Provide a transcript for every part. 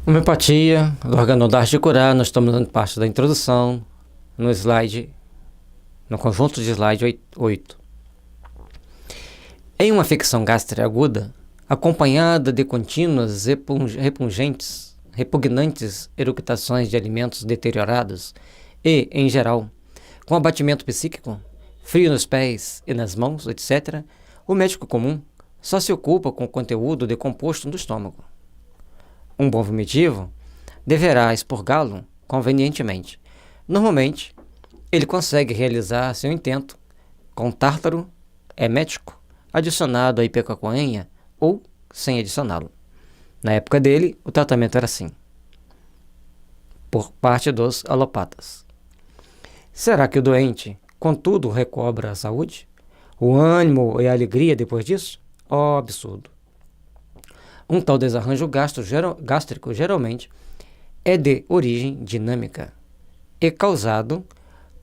Homeopatia, do órgão da arte de curar, nós estamos dando parte da introdução no conjunto de slide 8. Em uma afecção gástrica aguda, acompanhada de contínuas repugnantes eructações de alimentos deteriorados e, em geral, com abatimento psíquico, frio nos pés e nas mãos, etc., o médico comum só se ocupa com o conteúdo decomposto do estômago. Um bom vomitivo deverá expurgá-lo convenientemente. Normalmente, ele consegue realizar seu intento com tártaro emético adicionado à ipecacuanha ou sem adicioná-lo. Na época dele, o tratamento era assim, por parte dos alopatas. Será que o doente, contudo, recobra a saúde? O ânimo e a alegria depois disso? Oh, absurdo! Um tal desarranjo gástrico geralmente é de origem dinâmica e causado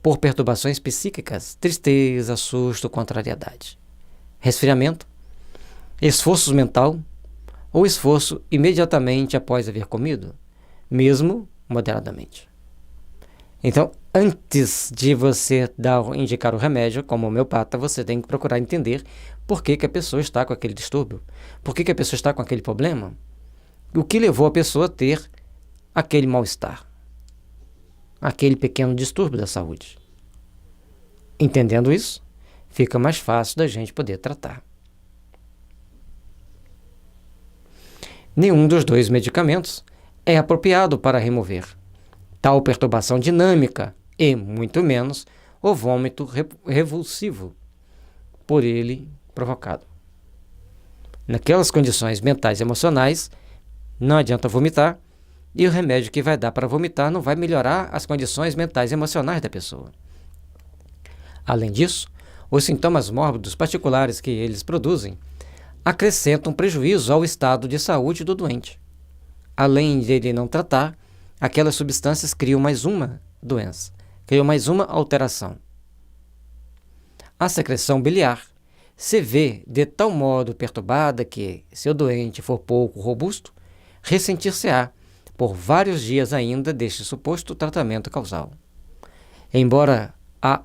por perturbações psíquicas, tristeza, susto, contrariedade, resfriamento, esforço mental ou esforço imediatamente após haver comido, mesmo moderadamente. Então, antes de você indicar o remédio, como homeopata, você tem que procurar entender por que a pessoa está com aquele distúrbio, por que a pessoa está com aquele problema, o que levou a pessoa a ter aquele mal-estar, aquele pequeno distúrbio da saúde. Entendendo isso, fica mais fácil da gente poder tratar. Nenhum dos dois medicamentos é apropriado para remover tal perturbação dinâmica e, muito menos, o vômito revulsivo por ele provocado. Naquelas condições mentais e emocionais, não adianta vomitar, e o remédio que vai dar para vomitar não vai melhorar as condições mentais e emocionais da pessoa. Além disso, os sintomas mórbidos particulares que eles produzem acrescentam prejuízo ao estado de saúde do doente. Além de ele não tratar, aquelas substâncias criam mais uma doença, criam mais uma alteração. A secreção biliar se vê de tal modo perturbada que, se o doente for pouco robusto, ressentir-se-á por vários dias ainda deste suposto tratamento causal. Embora há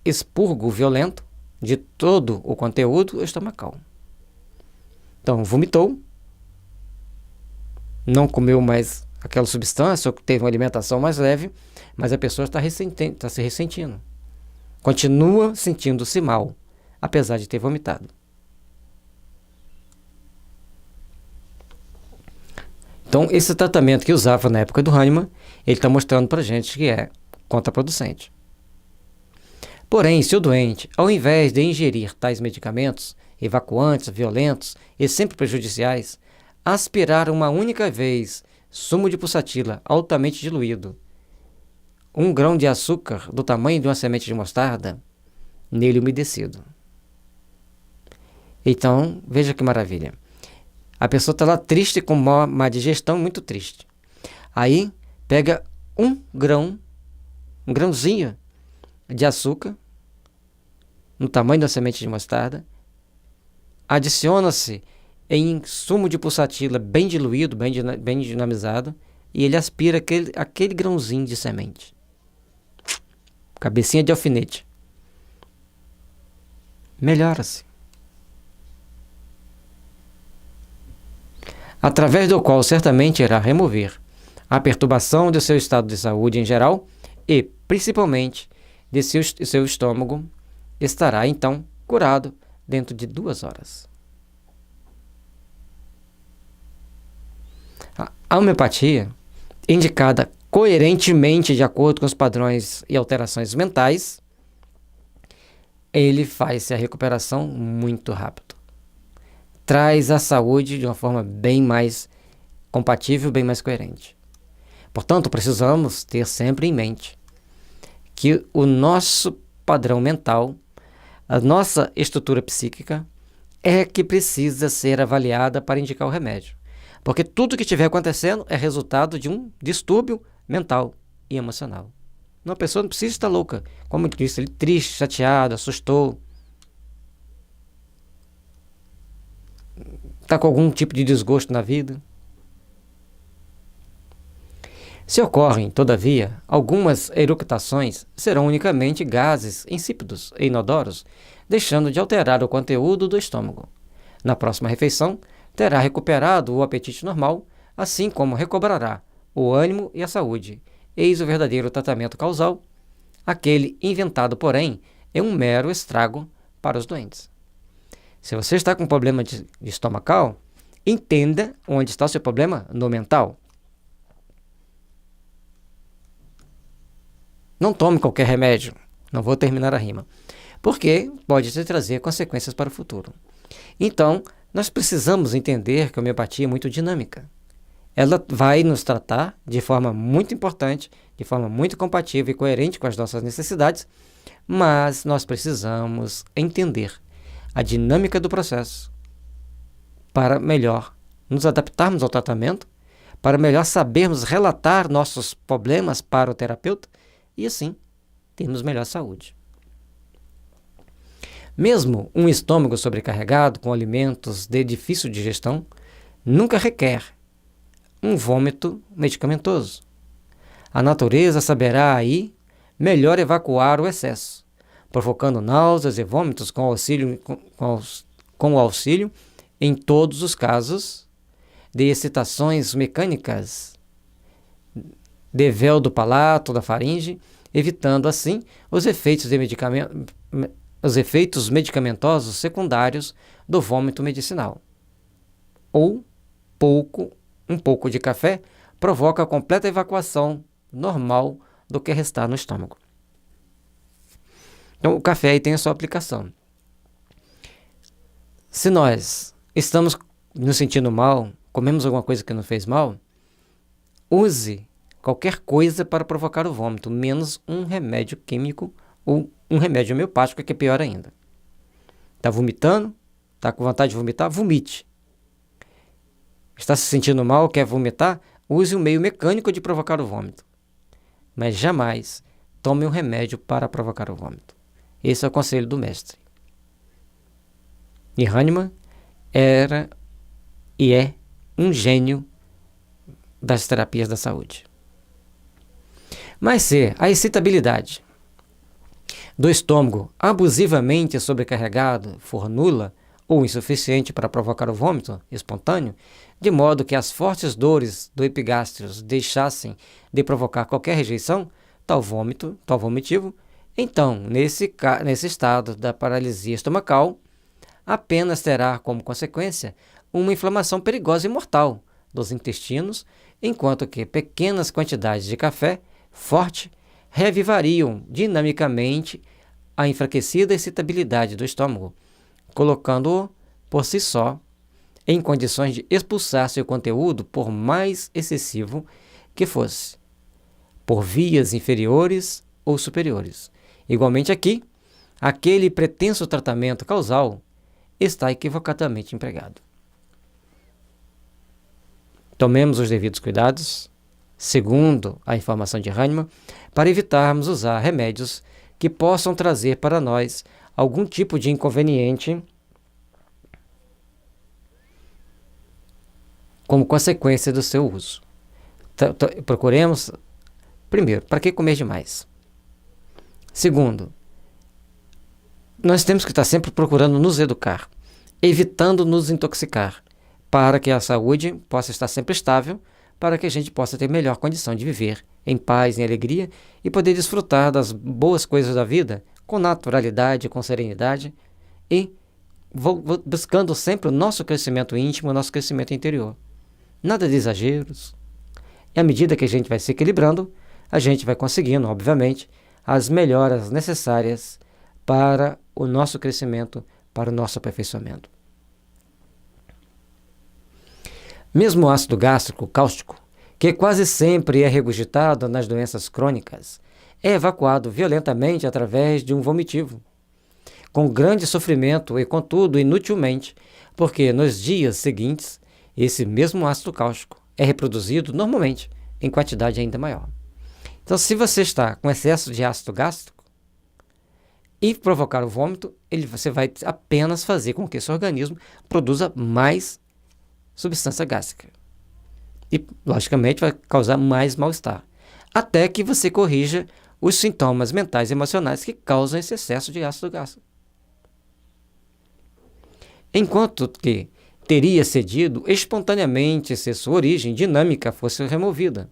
expurgo violento de todo o conteúdo estomacal. Então, vomitou, não comeu mais aquela substância, ou teve uma alimentação mais leve, mas a pessoa está se ressentindo. Continua sentindo-se mal, apesar de ter vomitado. Então, esse tratamento que usava na época do Hahnemann, ele está mostrando para a gente que é contraproducente. Porém, se o doente, ao invés de ingerir tais medicamentos, evacuantes, violentos e sempre prejudiciais, aspirar uma única vez sumo de pulsatila altamente diluído, 1 grão de açúcar do tamanho de uma semente de mostarda, nele umedecido. Então, veja que maravilha. A pessoa está lá triste, com uma digestão muito triste. Aí, pega um grãozinho de açúcar, no tamanho da semente de mostarda, adiciona-se em sumo de pulsatila bem diluído, bem dinamizado, e ele aspira aquele grãozinho de semente. Cabecinha de alfinete. Melhora-se. Através do qual certamente irá remover a perturbação do seu estado de saúde em geral e, principalmente, de seu estômago, estará, então, curado dentro de 2 horas. A homeopatia, indicada coerentemente de acordo com os padrões e alterações mentais, ele faz a recuperação muito rápido. Traz a saúde de uma forma bem mais compatível, bem mais coerente. Portanto, precisamos ter sempre em mente que o nosso padrão mental, a nossa estrutura psíquica, é que precisa ser avaliada para indicar o remédio. Porque tudo que estiver acontecendo é resultado de um distúrbio mental e emocional. Uma pessoa não precisa estar louca. Como eu disse, ele triste, chateado, assustou. Está com algum tipo de desgosto na vida. Se ocorrem, todavia, algumas eructações, serão unicamente gases insípidos e inodoros, deixando de alterar o conteúdo do estômago. Na próxima refeição, terá recuperado o apetite normal, assim como recobrará o ânimo e a saúde. Eis o verdadeiro tratamento causal. Aquele inventado, porém, é um mero estrago para os doentes. Se você está com problema de estomacal, entenda onde está o seu problema no mental. Não tome qualquer remédio, não vou terminar a rima, porque pode te trazer consequências para o futuro. Então, nós precisamos entender que a homeopatia é muito dinâmica. Ela vai nos tratar de forma muito importante, de forma muito compatível e coerente com as nossas necessidades, mas nós precisamos entender a dinâmica do processo para melhor nos adaptarmos ao tratamento, para melhor sabermos relatar nossos problemas para o terapeuta e assim termos melhor saúde. Mesmo um estômago sobrecarregado com alimentos de difícil digestão nunca requer um vômito medicamentoso. A natureza saberá aí melhor evacuar o excesso, provocando náuseas e vômitos com o auxílio, em todos os casos, de excitações mecânicas de véu do palato, da faringe, evitando assim os efeitos medicamentosos secundários do vômito medicinal. Ou um pouco de café provoca a completa evacuação normal do que restar no estômago. Então, o café aí tem a sua aplicação. Se nós estamos nos sentindo mal, comemos alguma coisa que nos fez mal, use qualquer coisa para provocar o vômito, menos um remédio químico ou um remédio homeopático, que é pior ainda. Está vomitando? Está com vontade de vomitar? Vomite. Está se sentindo mal, quer vomitar? Use um meio mecânico de provocar o vômito. Mas jamais tome um remédio para provocar o vômito. Esse é o conselho do mestre. E Hahnemann era e é um gênio das terapias da saúde. Mas se a excitabilidade do estômago abusivamente sobrecarregado for nula ou insuficiente para provocar o vômito espontâneo, de modo que as fortes dores do epigástrios deixassem de provocar qualquer rejeição, tal vomitivo, então, nesse estado da paralisia estomacal, apenas terá como consequência uma inflamação perigosa e mortal dos intestinos, enquanto que pequenas quantidades de café forte revivariam dinamicamente a enfraquecida excitabilidade do estômago, colocando-o, por si só, em condições de expulsar seu conteúdo, por mais excessivo que fosse, por vias inferiores ou superiores. Igualmente aqui, aquele pretenso tratamento causal está equivocadamente empregado. Tomemos os devidos cuidados, segundo a informação de Hahnemann, para evitarmos usar remédios que possam trazer para nós algum tipo de inconveniente como consequência do seu uso. Procuremos, primeiro, para que comer demais? Segundo, nós temos que estar sempre procurando nos educar, evitando nos intoxicar, para que a saúde possa estar sempre estável, para que a gente possa ter melhor condição de viver em paz, em alegria e poder desfrutar das boas coisas da vida com naturalidade, com serenidade e buscando sempre o nosso crescimento íntimo, o nosso crescimento interior. Nada de exageros. E à medida que a gente vai se equilibrando, a gente vai conseguindo, obviamente, as melhoras necessárias para o nosso crescimento, para o nosso aperfeiçoamento. Mesmo o ácido gástrico cáustico, que quase sempre é regurgitado nas doenças crônicas, é evacuado violentamente através de um vomitivo, com grande sofrimento e, contudo, inutilmente, porque nos dias seguintes, esse mesmo ácido cáustico é reproduzido normalmente em quantidade ainda maior. Então, se você está com excesso de ácido gástrico e provocar o vômito, você vai apenas fazer com que seu organismo produza mais substância gástrica. e, logicamente, vai causar mais mal-estar, até que você corrija os sintomas mentais e emocionais que causam esse excesso de ácido gástrico. Enquanto que teria cedido espontaneamente se sua origem dinâmica fosse removida,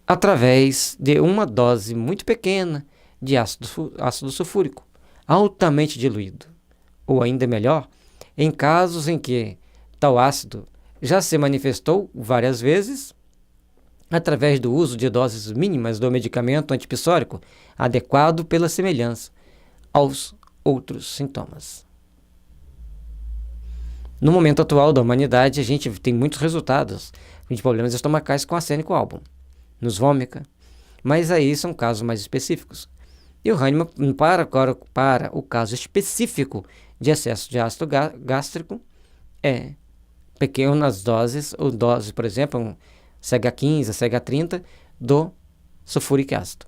através de uma dose muito pequena de ácido sulfúrico, altamente diluído. Ou ainda melhor, em casos em que tal ácido já se manifestou várias vezes, através do uso de doses mínimas do medicamento antipsórico, adequado pela semelhança aos outros sintomas. No momento atual da humanidade, a gente tem muitos resultados de problemas estomacais com arsênico álbum, nos vômica, mas aí são casos mais específicos. E o Hahnemann, para o caso específico de excesso de ácido gástrico, é pequenas doses, ou doses, por exemplo, um CH15, CH30 do sulfúrico ácido.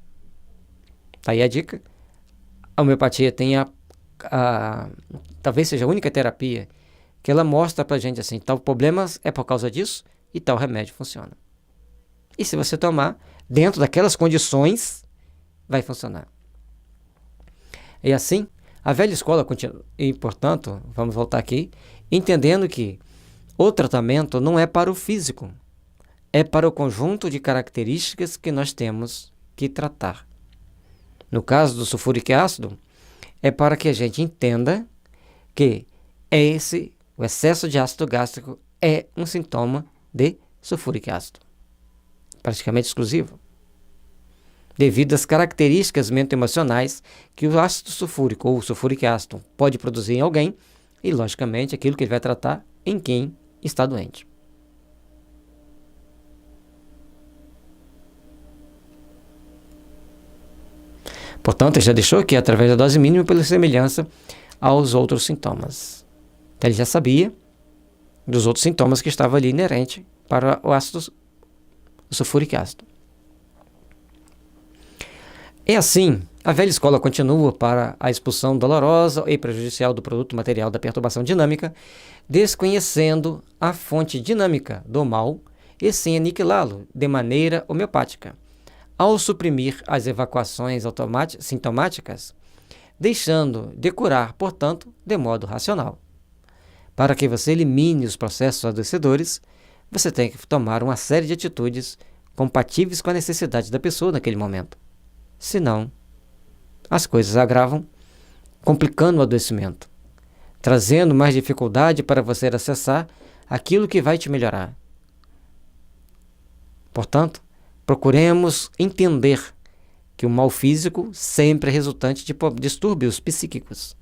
Tá aí a dica. A homeopatia tem talvez seja a única terapia que ela mostra pra gente assim, tal problema é por causa disso e tal remédio funciona. E se você tomar dentro daquelas condições, vai funcionar. E assim, a velha escola continua, e portanto, vamos voltar aqui, entendendo que o tratamento não é para o físico, é para o conjunto de características que nós temos que tratar. No caso do sulfúrico ácido, é para que a gente entenda que o excesso de ácido gástrico é um sintoma de sulfúrico ácido, praticamente exclusivo, devido às características mentoemocionais que o ácido sulfúrico ou o sulfúrico ácido pode produzir em alguém e, logicamente, aquilo que ele vai tratar em quem está doente. Portanto, ele já deixou aqui através da dose mínima pela semelhança aos outros sintomas. Então, ele já sabia dos outros sintomas que estavam ali inerente para o sulfúrico ácido. E assim, a velha escola continua para a expulsão dolorosa e prejudicial do produto material da perturbação dinâmica, desconhecendo a fonte dinâmica do mal e sem aniquilá-lo de maneira homeopática, ao suprimir as evacuações sintomáticas, deixando de curar, portanto, de modo racional. Para que você elimine os processos adoecedores, você tem que tomar uma série de atitudes compatíveis com a necessidade da pessoa naquele momento. Senão, as coisas agravam, complicando o adoecimento, trazendo mais dificuldade para você acessar aquilo que vai te melhorar. Portanto, procuremos entender que o mal físico sempre é resultante de distúrbios psíquicos,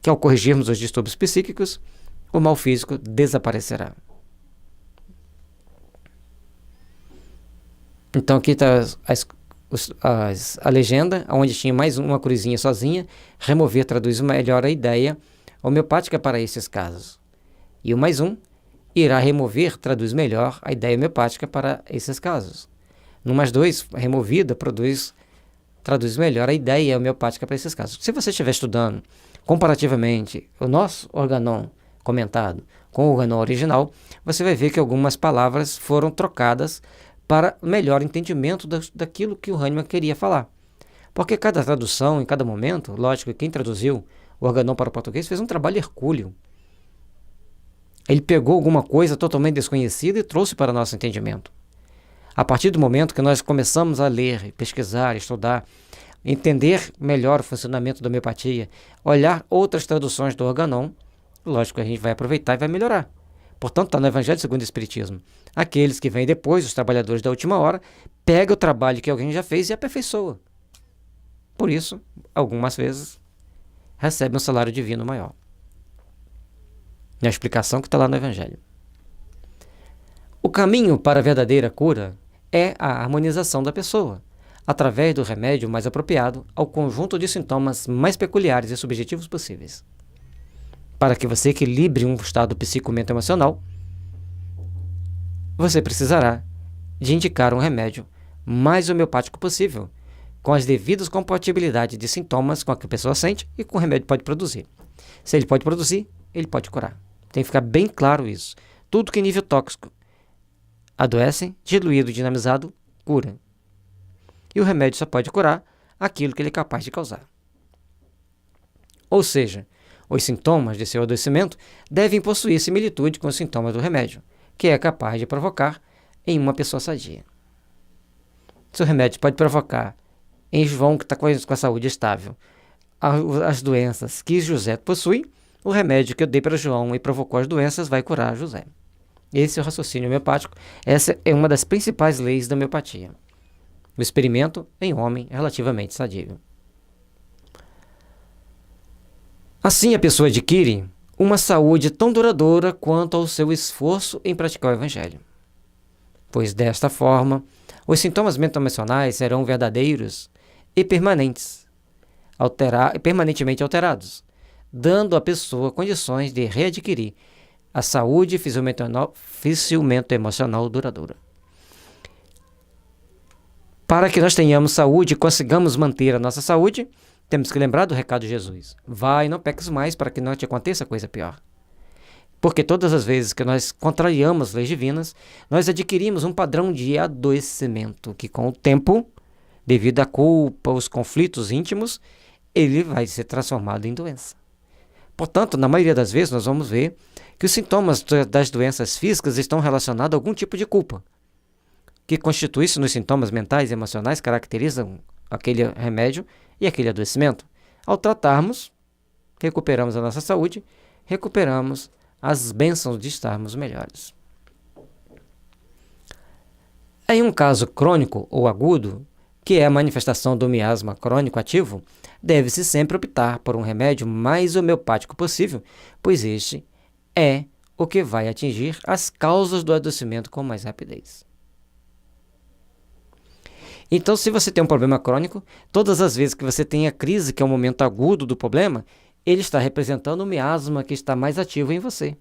que ao corrigirmos os distúrbios psíquicos, o mal físico desaparecerá. Então aqui está a legenda, onde tinha mais uma cruzinha sozinha. Remover traduz melhor a ideia homeopática para esses casos. E o mais um, irá remover traduz melhor a ideia homeopática para esses casos. No mais dois, removida traduz melhor a ideia homeopática para esses casos. Se você estiver estudando comparativamente o nosso organon comentado com o organon original, você vai ver que algumas palavras foram trocadas para melhor entendimento daquilo que o Hahnemann queria falar. Porque cada tradução, em cada momento, lógico, quem traduziu o organon para o português fez um trabalho hercúleo. Ele pegou alguma coisa totalmente desconhecida e trouxe para nosso entendimento. A partir do momento que nós começamos a ler, pesquisar, estudar, entender melhor o funcionamento da homeopatia, olhar outras traduções do organon, lógico que a gente vai aproveitar e vai melhorar. Portanto, está no Evangelho segundo o Espiritismo. Aqueles que vêm depois, os trabalhadores da última hora, pegam o trabalho que alguém já fez e aperfeiçoa. Por isso, algumas vezes, recebem um salário divino maior. É a explicação que está lá no Evangelho. O caminho para a verdadeira cura é a harmonização da pessoa, através do remédio mais apropriado ao conjunto de sintomas mais peculiares e subjetivos possíveis. Para que você equilibre um estado psicomental-emocional, você precisará de indicar um remédio mais homeopático possível, com as devidas compatibilidades de sintomas com a que a pessoa sente e com o remédio pode produzir. Se ele pode produzir, ele pode curar. Tem que ficar bem claro isso. tudo que é nível tóxico adoece, diluído, dinamizado, cura. E o remédio só pode curar aquilo que ele é capaz de causar. Ou seja, os sintomas de seu adoecimento devem possuir similitude com os sintomas do remédio, que é capaz de provocar em uma pessoa sadia. Se o remédio pode provocar em João, que está com a saúde estável, as doenças que José possui, o remédio que eu dei para João e provocou as doenças vai curar José. Esse é o raciocínio homeopático. Essa é uma das principais leis da homeopatia. O experimento em homem relativamente sadio. Assim, a pessoa adquire uma saúde tão duradoura quanto ao seu esforço em praticar o Evangelho. Pois, desta forma, os sintomas mental-emocionais serão verdadeiros e permanentes, permanentemente alterados, dando à pessoa condições de readquirir a saúde fisiomento-emocional duradoura. Para que nós tenhamos saúde e consigamos manter a nossa saúde, temos que lembrar do recado de Jesus. Vai e não peques mais para que não te aconteça coisa pior. Porque todas as vezes que nós contrariamos leis divinas, nós adquirimos um padrão de adoecimento que com o tempo, devido à culpa, aos conflitos íntimos, ele vai ser transformado em doença. Portanto, na maioria das vezes, nós vamos ver que os sintomas das doenças físicas estão relacionados a algum tipo de culpa, que constitui-se nos sintomas mentais e emocionais caracterizam aquele remédio e aquele adoecimento. Ao tratarmos, recuperamos a nossa saúde, recuperamos as bênçãos de estarmos melhores. Em um caso crônico ou agudo, que é a manifestação do miasma crônico ativo, deve-se sempre optar por um remédio mais homeopático possível, pois este é o que vai atingir as causas do adoecimento com mais rapidez. Então, se você tem um problema crônico, todas as vezes que você tem a crise, que é o momento agudo do problema, ele está representando o miasma que está mais ativo em você.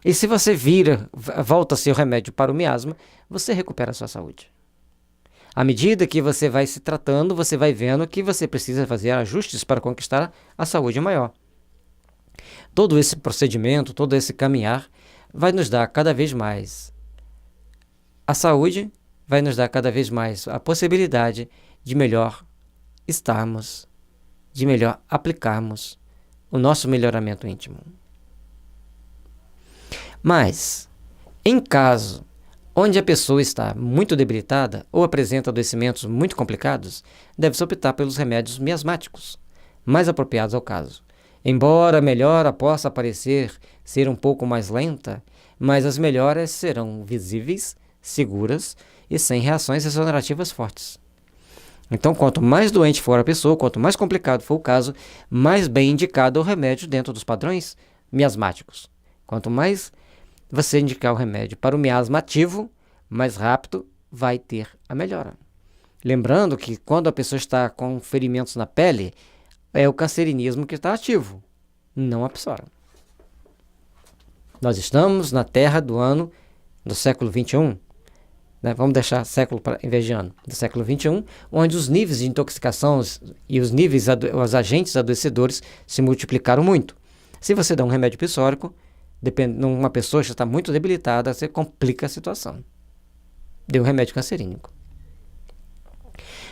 E se você volta seu remédio para o miasma, você recupera a sua saúde. À medida que você vai se tratando, você vai vendo que você precisa fazer ajustes para conquistar a saúde maior. Todo esse procedimento, todo esse caminhar vai nos dar cada vez mais a saúde, vai nos dar cada vez mais a possibilidade de melhor estarmos, de melhor aplicarmos o nosso melhoramento íntimo. Mas, em caso onde a pessoa está muito debilitada ou apresenta adoecimentos muito complicados, deve-se optar pelos remédios miasmáticos, mais apropriados ao caso. Embora a melhora possa parecer ser um pouco mais lenta, mas as melhoras serão visíveis, seguras e sem reações restaurativas fortes. Então, quanto mais doente for a pessoa, quanto mais complicado for o caso, mais bem indicado é o remédio dentro dos padrões miasmáticos. Quanto mais você indicar o remédio para o miasma ativo, mais rápido vai ter a melhora. Lembrando que quando a pessoa está com ferimentos na pele, é o cancerinismo que está ativo, não a psora. Nós estamos na Terra do século XXI, vamos deixar século em vez de ano, do século XXI, onde os níveis de intoxicação e os agentes adoecedores se multiplicaram muito. Se você dá um remédio psórico, uma pessoa que está muito debilitada, você complica a situação. Dê um remédio cancerínico.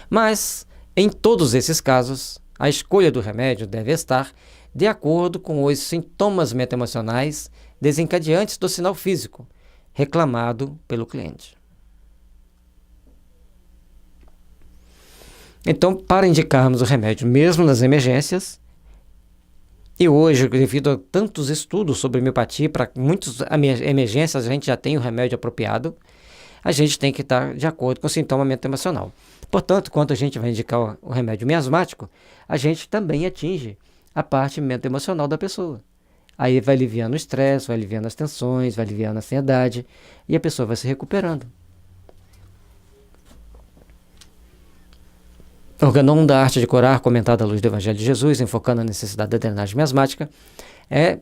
Mas, em todos esses casos, a escolha do remédio deve estar de acordo com os sintomas metaemocionais desencadeantes do sinal físico reclamado pelo cliente. Então, para indicarmos o remédio mesmo nas emergências, e hoje, devido a tantos estudos sobre homeopatia, para muitas emergências a gente já tem o remédio apropriado, a gente tem que estar de acordo com o sintoma emocional. Portanto, quando a gente vai indicar o remédio miasmático, a gente também atinge a parte emocional da pessoa. Aí vai aliviando o estresse, vai aliviando as tensões, vai aliviando a ansiedade, e a pessoa vai se recuperando. Organon da Arte de Curar, comentado à luz do Evangelho de Jesus, enfocando a necessidade da drenagem miasmática, é,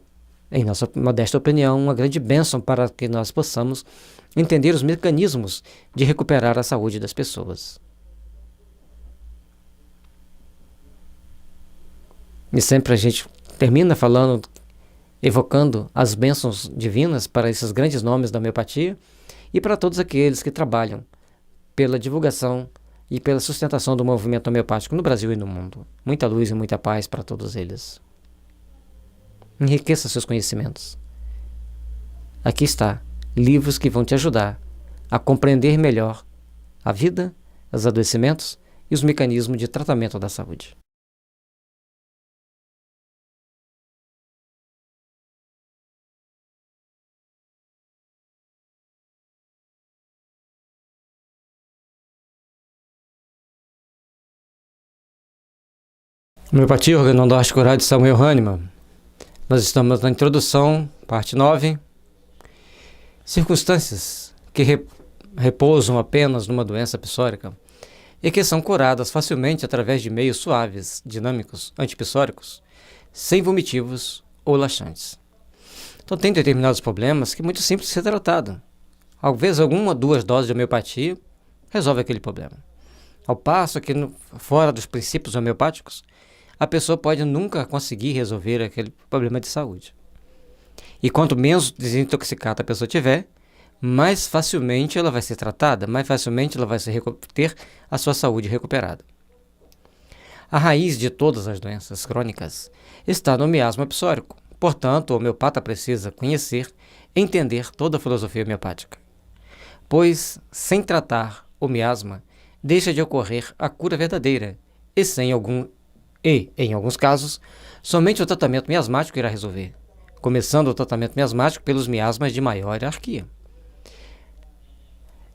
em nossa modesta opinião, uma grande bênção para que nós possamos entender os mecanismos de recuperar a saúde das pessoas. E sempre a gente termina falando evocando as bênçãos divinas para esses grandes nomes da homeopatia e para todos aqueles que trabalham pela divulgação e pela sustentação do movimento homeopático no Brasil e no mundo. Muita luz e muita paz para todos eles. Enriqueça seus conhecimentos. Aqui está, livros que vão te ajudar a compreender melhor a vida, os adoecimentos e os mecanismos de tratamento da saúde. Homeopatia, organodórtico oral de Samuel Hahnemann. Nós estamos na introdução, parte 9. Circunstâncias que repousam apenas numa doença psórica e que são curadas facilmente através de meios suaves, dinâmicos, antipsóricos, sem vomitivos ou laxantes. Então tem determinados problemas que é muito simples de ser tratado. Às vezes, alguma ou duas doses de homeopatia resolve aquele problema. Ao passo que, fora dos princípios homeopáticos, a pessoa pode nunca conseguir resolver aquele problema de saúde. E quanto menos desintoxicada a pessoa tiver, mais facilmente ela vai ser tratada, mais facilmente ela vai ter a sua saúde recuperada. A raiz de todas as doenças crônicas está no miasma psórico. Portanto, o homeopata precisa conhecer e entender toda a filosofia homeopática. Pois, sem tratar o miasma, deixa de ocorrer a cura verdadeira, em alguns casos, somente o tratamento miasmático irá resolver, começando o tratamento miasmático pelos miasmas de maior hierarquia.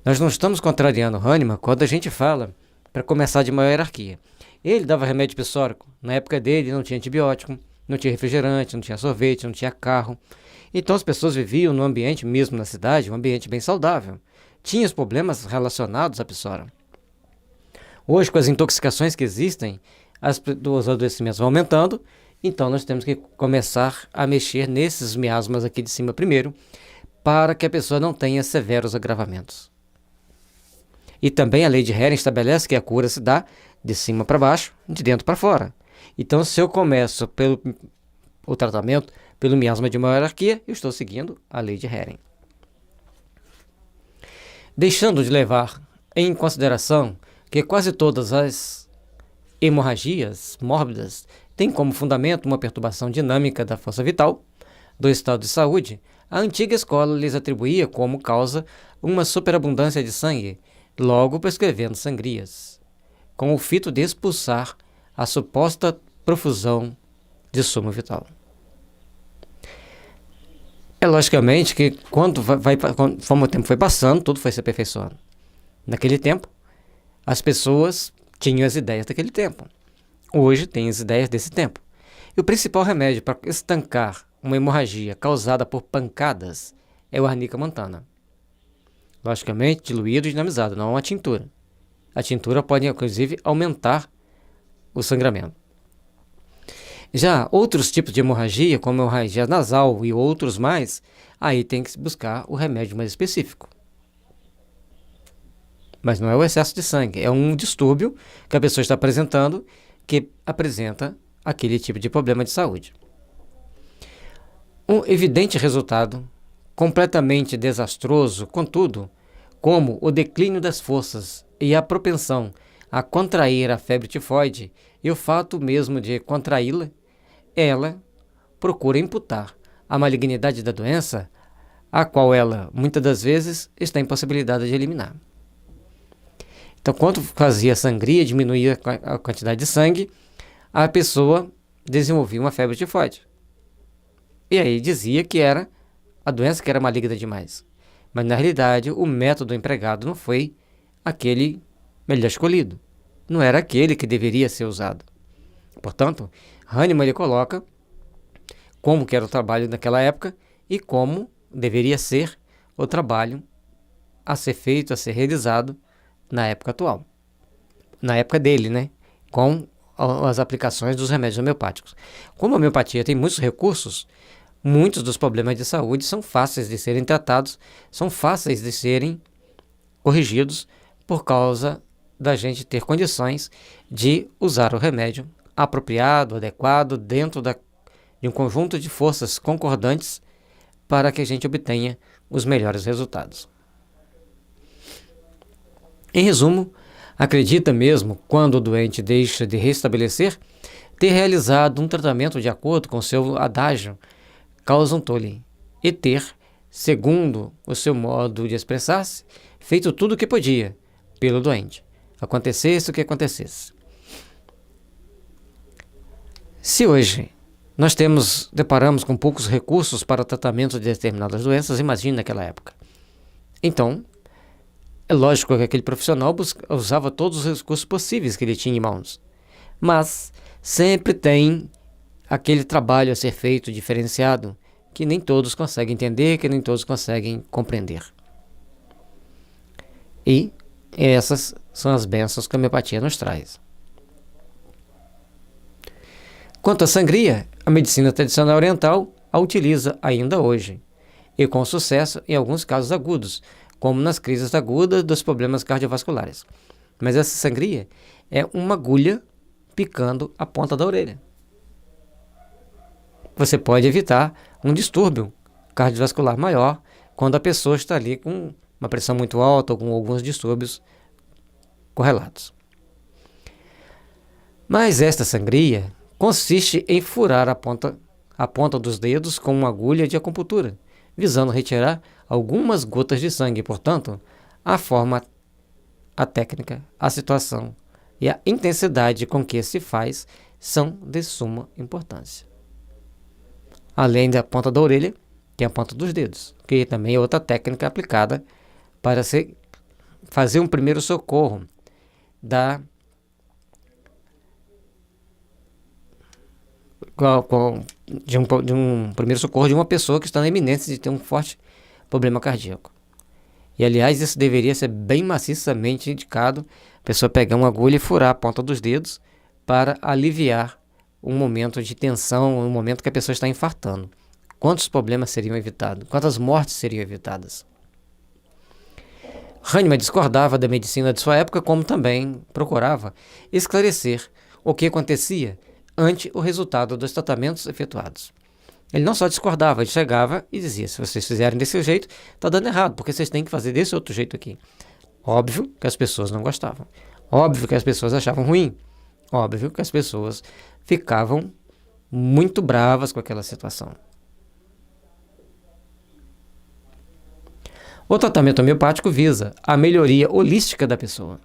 Nós não estamos contrariando Hahnemann quando a gente fala para começar de maior hierarquia. Ele dava remédio psórico. Na época dele não tinha antibiótico, não tinha refrigerante, não tinha sorvete, não tinha carro. Então as pessoas viviam num ambiente, mesmo na cidade, um ambiente bem saudável. Tinha os problemas relacionados à psora. Hoje, com as intoxicações que existem, os adoecimentos vão aumentando, então nós temos que começar a mexer nesses miasmas aqui de cima primeiro, para que a pessoa não tenha severos agravamentos. E também a lei de Hering estabelece que a cura se dá de cima para baixo, de dentro para fora. Então, se eu começo o tratamento pelo miasma de maior hierarquia, eu estou seguindo a lei de Hering. Deixando de levar em consideração que quase todas as hemorragias mórbidas têm como fundamento uma perturbação dinâmica da força vital, do estado de saúde, a antiga escola lhes atribuía como causa uma superabundância de sangue, logo prescrevendo sangrias, com o fito de expulsar a suposta profusão de sumo vital. É logicamente que conforme o tempo foi passando, tudo foi se aperfeiçoando. Naquele tempo, as pessoas tinham as ideias daquele tempo. Hoje tem as ideias desse tempo. E o principal remédio para estancar uma hemorragia causada por pancadas é o arnica montana. Logicamente, diluído e dinamizado, não uma tintura. A tintura pode, inclusive, aumentar o sangramento. Já outros tipos de hemorragia, como a hemorragia nasal e outros mais, aí tem que se buscar o remédio mais específico. Mas não é o excesso de sangue, é um distúrbio que a pessoa está apresentando que apresenta aquele tipo de problema de saúde. Um evidente resultado, completamente desastroso, contudo, como o declínio das forças e a propensão a contrair a febre tifoide e o fato mesmo de contraí-la, ela procura imputar a malignidade da doença, a qual ela, muitas das vezes, está impossibilitada de eliminar. Então, quando fazia sangria, diminuía a quantidade de sangue, a pessoa desenvolvia uma febre tifoide. E aí dizia que era a doença que era maligna demais. Mas, na realidade, o método empregado não foi aquele melhor escolhido. Não era aquele que deveria ser usado. Portanto, Hahnemann ele coloca como que era o trabalho naquela época e como deveria ser o trabalho a ser feito, a ser realizado na época atual. Na época dele, né? Com as aplicações dos remédios homeopáticos. Como a homeopatia tem muitos recursos, muitos dos problemas de saúde são fáceis de serem tratados, são fáceis de serem corrigidos por causa da gente ter condições de usar o remédio apropriado, adequado, dentro de um conjunto de forças concordantes para que a gente obtenha os melhores resultados. Em resumo, acredita mesmo, quando o doente deixa de restabelecer, ter realizado um tratamento de acordo com seu adágio causam tole e ter, segundo o seu modo de expressar-se, feito tudo o que podia pelo doente, acontecesse o que acontecesse. Se hoje nós deparamos com poucos recursos para o tratamento de determinadas doenças, imagine naquela época. Então, é lógico que aquele profissional usava todos os recursos possíveis que ele tinha em mãos. Mas sempre tem aquele trabalho a ser feito diferenciado, que nem todos conseguem entender, que nem todos conseguem compreender. E essas são as bênçãos que a homeopatia nos traz. Quanto à sangria, a medicina tradicional oriental a utiliza ainda hoje, e com sucesso em alguns casos agudos, como nas crises agudas dos problemas cardiovasculares. Mas essa sangria é uma agulha picando a ponta da orelha. Você pode evitar um distúrbio cardiovascular maior quando a pessoa está ali com uma pressão muito alta ou com alguns distúrbios correlatos. Mas esta sangria consiste em furar a ponta dos dedos com uma agulha de acupuntura, visando retirar algumas gotas de sangue. Portanto, a forma, a técnica, a situação e a intensidade com que se faz são de suma importância. Além da ponta da orelha, tem a ponta dos dedos, que também é outra técnica aplicada para fazer um primeiro socorro de um primeiro socorro de uma pessoa que está na iminência de ter um forte problema cardíaco. E, aliás, isso deveria ser bem maciçamente indicado, a pessoa pegar uma agulha e furar a ponta dos dedos para aliviar um momento de tensão, um momento que a pessoa está infartando. Quantos problemas seriam evitados? Quantas mortes seriam evitadas? Hahnemann discordava da medicina de sua época, como também procurava esclarecer o que acontecia ante o resultado dos tratamentos efetuados. Ele não só discordava, ele chegava e dizia: se vocês fizerem desse jeito, está dando errado, porque vocês têm que fazer desse outro jeito aqui. Óbvio que as pessoas não gostavam. Óbvio que as pessoas achavam ruim. Óbvio que as pessoas ficavam muito bravas com aquela situação. O tratamento homeopático visa a melhoria holística da pessoa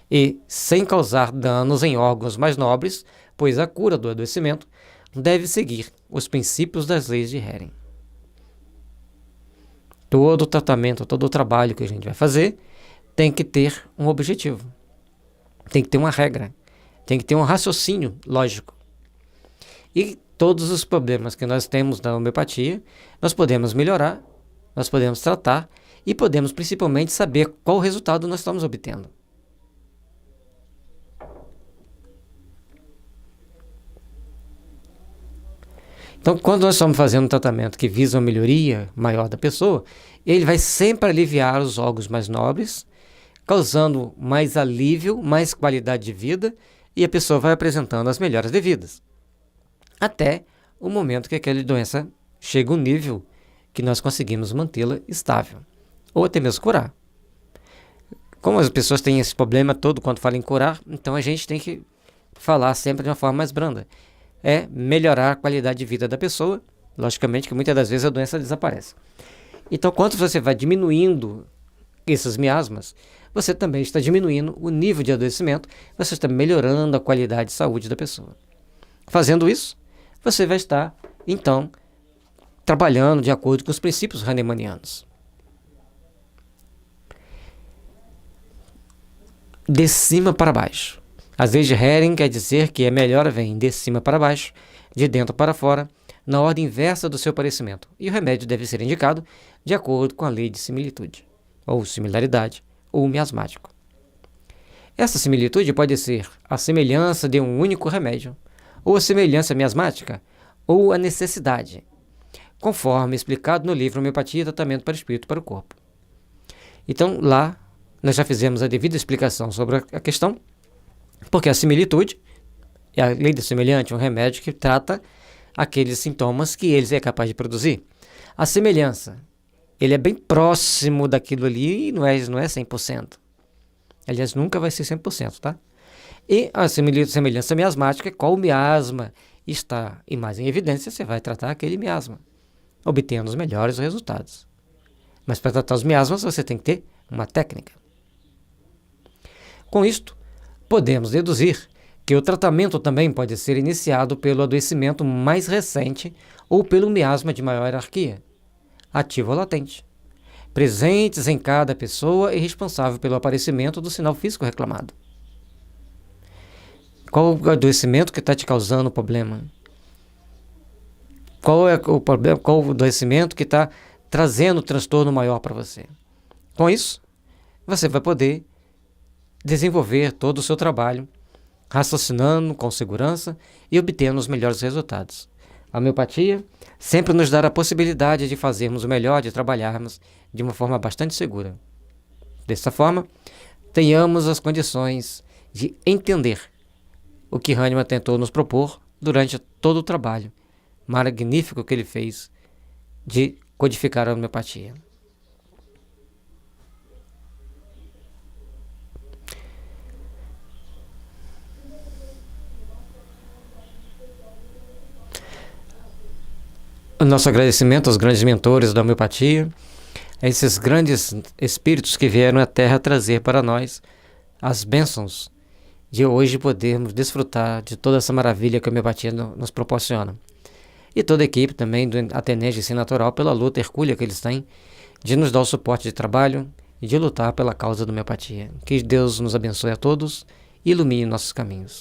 e, sem causar danos em órgãos mais nobres, pois a cura do adoecimento deve seguir os princípios das leis de Hering. Todo o tratamento, todo o trabalho que a gente vai fazer tem que ter um objetivo, tem que ter uma regra, tem que ter um raciocínio lógico. E todos os problemas que nós temos na homeopatia, nós podemos melhorar, nós podemos tratar e podemos principalmente saber qual resultado nós estamos obtendo. Então, quando nós estamos fazendo um tratamento que visa uma melhoria maior da pessoa, ele vai sempre aliviar os órgãos mais nobres, causando mais alívio, mais qualidade de vida, e a pessoa vai apresentando as melhoras devidas, até o momento que aquela doença chega a um nível que nós conseguimos mantê-la estável, ou até mesmo curar. Como as pessoas têm esse problema todo quando falam em curar, então a gente tem que falar sempre de uma forma mais branda. É melhorar a qualidade de vida da pessoa, logicamente que muitas das vezes a doença desaparece. Então, quando você vai diminuindo esses miasmas, você também está diminuindo o nível de adoecimento, você está melhorando a qualidade de saúde da pessoa. Fazendo isso, você vai estar, então, trabalhando de acordo com os princípios hahnemannianos. De cima para baixo. As leis de Hering quer dizer que a melhora vem de cima para baixo, de dentro para fora, na ordem inversa do seu parecimento, e o remédio deve ser indicado de acordo com a lei de similitude, ou similaridade, ou miasmático. Essa similitude pode ser a semelhança de um único remédio, ou a semelhança miasmática, ou a necessidade, conforme explicado no livro Homeopatia e Tratamento para o Espírito e para o Corpo. Então, lá, nós já fizemos a devida explicação sobre a questão, porque a similitude é a lei da semelhante, um remédio que trata aqueles sintomas que ele é capaz de produzir. A semelhança, ele é bem próximo daquilo ali e não é 100%. Aliás, nunca vai ser 100%, tá? E a semelhança miasmática, qual o miasma está mais em evidência, você vai tratar aquele miasma, obtendo os melhores resultados. Mas para tratar os miasmas, você tem que ter uma técnica. Com isto, podemos deduzir que o tratamento também pode ser iniciado pelo adoecimento mais recente ou pelo miasma de maior hierarquia, ativo ou latente, presentes em cada pessoa e responsável pelo aparecimento do sinal físico reclamado. Qual o adoecimento que está te causando o problema? Qual é o problema? Qual o adoecimento que está trazendo o transtorno maior para você? Com isso, você vai poder desenvolver todo o seu trabalho, raciocinando com segurança e obtendo os melhores resultados. A homeopatia sempre nos dá a possibilidade de fazermos o melhor, de trabalharmos de uma forma bastante segura. Dessa forma, tenhamos as condições de entender o que Hahnemann tentou nos propor durante todo o trabalho magnífico que ele fez de codificar a homeopatia. O nosso agradecimento aos grandes mentores da homeopatia, a esses grandes espíritos que vieram à Terra trazer para nós as bênçãos de hoje podermos desfrutar de toda essa maravilha que a homeopatia nos proporciona. E toda a equipe também do Ateneu de Ensino Natural pela luta hercúlea que eles têm de nos dar o suporte de trabalho e de lutar pela causa da homeopatia. Que Deus nos abençoe a todos e ilumine nossos caminhos.